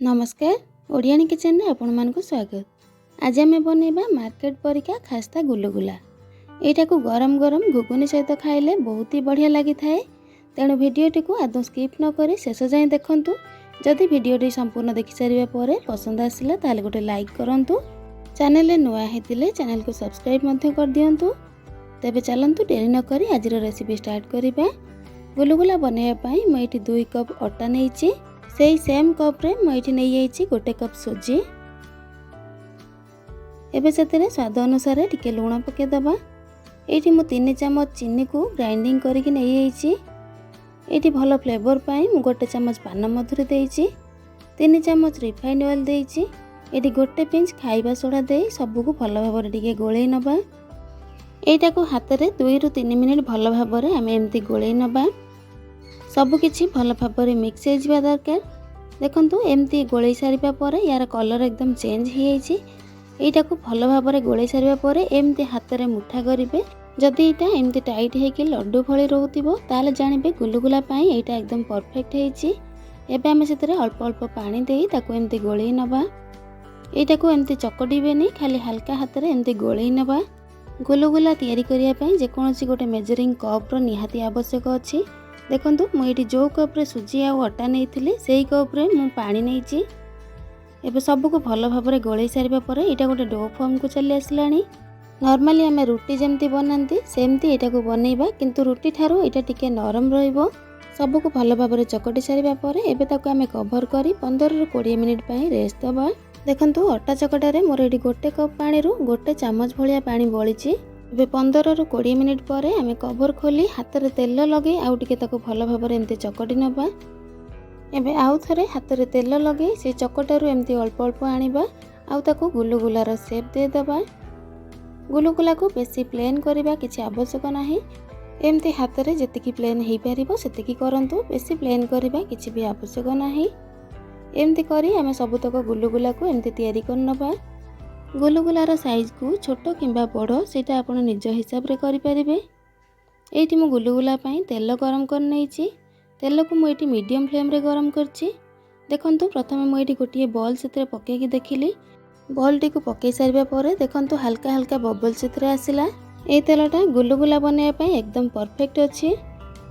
नमस्कार ओडियानी किचन में आपण मानक स्वागत। आज आम बनैबा मार्केट परिका खास्ता गुलुगुला। एटा को गरम गरम घुगुनी सहित खाइले बहुत ही बढ़िया लगी थाए। तेणु भिडियोटी को आदौ स्किप न करी शेष जाए देखंतु। जदि भिडियोटी संपूर्ण देखि सारिबा परे पसंद आसिला ताले गोटे लाइक करंतु। चैनल नुआ हेतिले चैनल को सब्सक्राइब मध्य कर दियंतु। तेबे चलंतु डेरी न करी आज रेसिपी स्टार्ट करिबा। गुलुगुला बनैबा पई मैं एठी 2 कप अटा नेइची। सेही सेम कप रे मैं एठी नै जाइछि गोटे कप सुजी। एबे सेतरे स्वाद अनुसार टिके लूण पके दबा। एठी मु 3 चम्मच चीनी को ग्राइंडिंग करके नै जाइछि। एठी भलो फ्लेवर पाई मु गोटे चम्मच पान मधुरी देइछि। 3 चम्मच रिफाइंड ऑयल देइछि। एठी गोटे पिंच खाइबा सोडा दे सब को भलो भाबरे टिके गोळेई नबा। एटा को हाथ रे 2 रु 3 मिनिट भलो भाबरे हमें एम्ति गोळेई नबा। सब किछि भल भाबरे मिक्स हो जिबा दरकार। देखंतु एम्ति गोळेई सारिबा परे यार कलर एकदम चेंज हो जाइछि। एटा को भल भाबरे गोळेई सारिबा परे एम्ति हाथ रे मुठा करिवे। जदि एटा एम्ति टाइट हे कि लड्डू भଳି रहउतिबो ताले जानिबे गुलुगुला पई एटा एकदम परफेक्ट हेछि। एबे हम सेतरे अल्प अल्प पानी देई ताको एम्ति गोळेई नबा। एटा को एम्ति चकडिबेनी खाली हल्का हाथ रे एम्ति गोळेई नबा। गुलुगुला तयारी करिया पई जे कोनोसी गोटे मेजरिंग कप रो निहाती आवश्यक अछि। देखंतु मु एठी जो कप रे सुजी आ अटा नेइथिली सेही कप रे मु पानी नेइची। एबे सब को भलो भाबरे गोळेई सारिबा परे एटा गोटे डो फॉर्म को चली आसलानी। नॉर्मली हमें रुटी जेमती बनांती सेमती एटा को बनेइबा, किंतु रुटी थारो एटा टिके नरम रहइबो। सब को भलो भाबरे चकटी सारिबा परे एबे ताको हमें कवर करी 15 रु 20 मिनिट पई रेस्ट दबा। देखंतु अटा चकटा रे मोर एठी गोटे कप पानी रु गोटे चम्मच भलिया पानी बळिची। एबे 15 रु 20 मिनिट परे हमें कवर खोली हाथ रे तेल लगे आउ टिके ताको भलो भाबरे एम्ति चकटी नबा। एबे आउ थरे हाथ रे तेल लगे से चकटारु एम्ति अल्प अल्प आनिबा आउ ताको गुलुगुलार शेप दे दबा। गुलुगुला को बेसी प्लेन करिबा किछि आवश्यक नाही। एम्ति हाथ रे जतिकी प्लेन हेई परिबो सेतिकी करंतु, बेसी प्लेन करिबा किछि भी आवश्यक नाही। एम्ति करी हमें सबतक गुलुगुला को एम्ति तयारी कर नबा। गुलुगुलार साइज को छोटो किंबा बड़ो सेटा आपण निज हिसाब रे करि परिबे। एठी मु गुलुगुला पई तेल गरम कर नैछि। तेल को मु एठी मीडियम फ्लेम रे गरम करछि। देखंतु प्रथमे मु एठी गोटिए बॉल सेतरे पके कि देखिली। बॉल टी को पके सारिबा परे देखंतु हल्का हल्का बबल सेतरे आसिला। ए तेलटा गुलुगुला बनेया पई एकदम परफेक्ट अछि।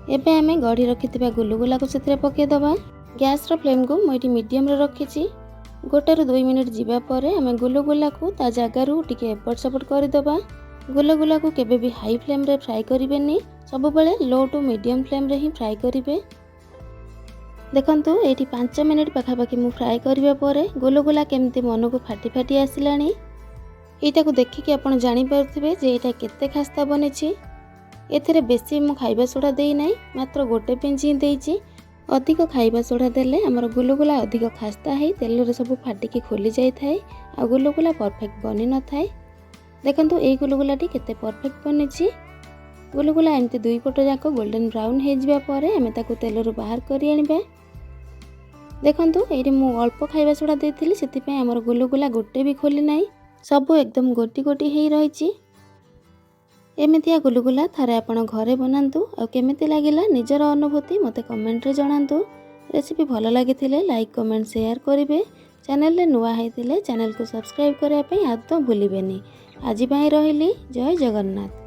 एबे हमें गढ़ी रखिथिबा गुलुगुला को सेतरे पके दबा। गैस रो फ्लेम को मु एठी मीडियम रे रखिछि। 1 रु 2 मिनिट जीवा परे हमें गुलुगुला को ता जगारू टिके एपट सपट कर दबा। गुलुगुला को केबे भी हाई फ्लेम रे फ्राई करिवेनी, सब बेले लो टू मीडियम फ्लेम रे ही फ्राई करिवे। देखंतु एठी 5 मिनिट पाखापाखि मु फ्राई करिबा परे गुलुगुला केमती मन को फाटी फाटी आसिलानी। एटा को देखि कि आपण जानि परथिबे जे एटा केते खास्ता बनेछि। एथरे बेसी मु खाइबा सोडा देई नै, मात्र गोटे पिंच ही देइछि। अधिक खाइबा सोडा देले हमर गुलुगुला अधिक खास्ता है तेल रे सब फाटी के खोली जाय थाए आ गुलुगुला परफेक्ट बनि न थाए। देखंतु ए गुलुगुला टी केते परफेक्ट बनिछि। गुलुगुला एमते दुई पट जाको गोल्डन ब्राउन हे जिबा परे हमें ताको तेल रो बाहर करि आनिबा। देखंतु एरी मु अल्प खाइबा सोडा देथिली सेति पय हमर गुलुगुला गोटे भी खोली नै, सब एकदम गोटी गोटी हेई रहिछि। एमितिया गुलुगुला थारे आपण घरे बनांतु आ केमिति लागिला निजर अनुभूति मते कमेंट रे जणांतु। रेसिपी भलो लागिथिले लाइक कमेंट शेयर करिवे। चैनल रे नुआ हेतिले चैनल को सब्सक्राइब करिया पई आदौ भूलिबेनी। आजि पई रहिली। जय जगन्नाथ।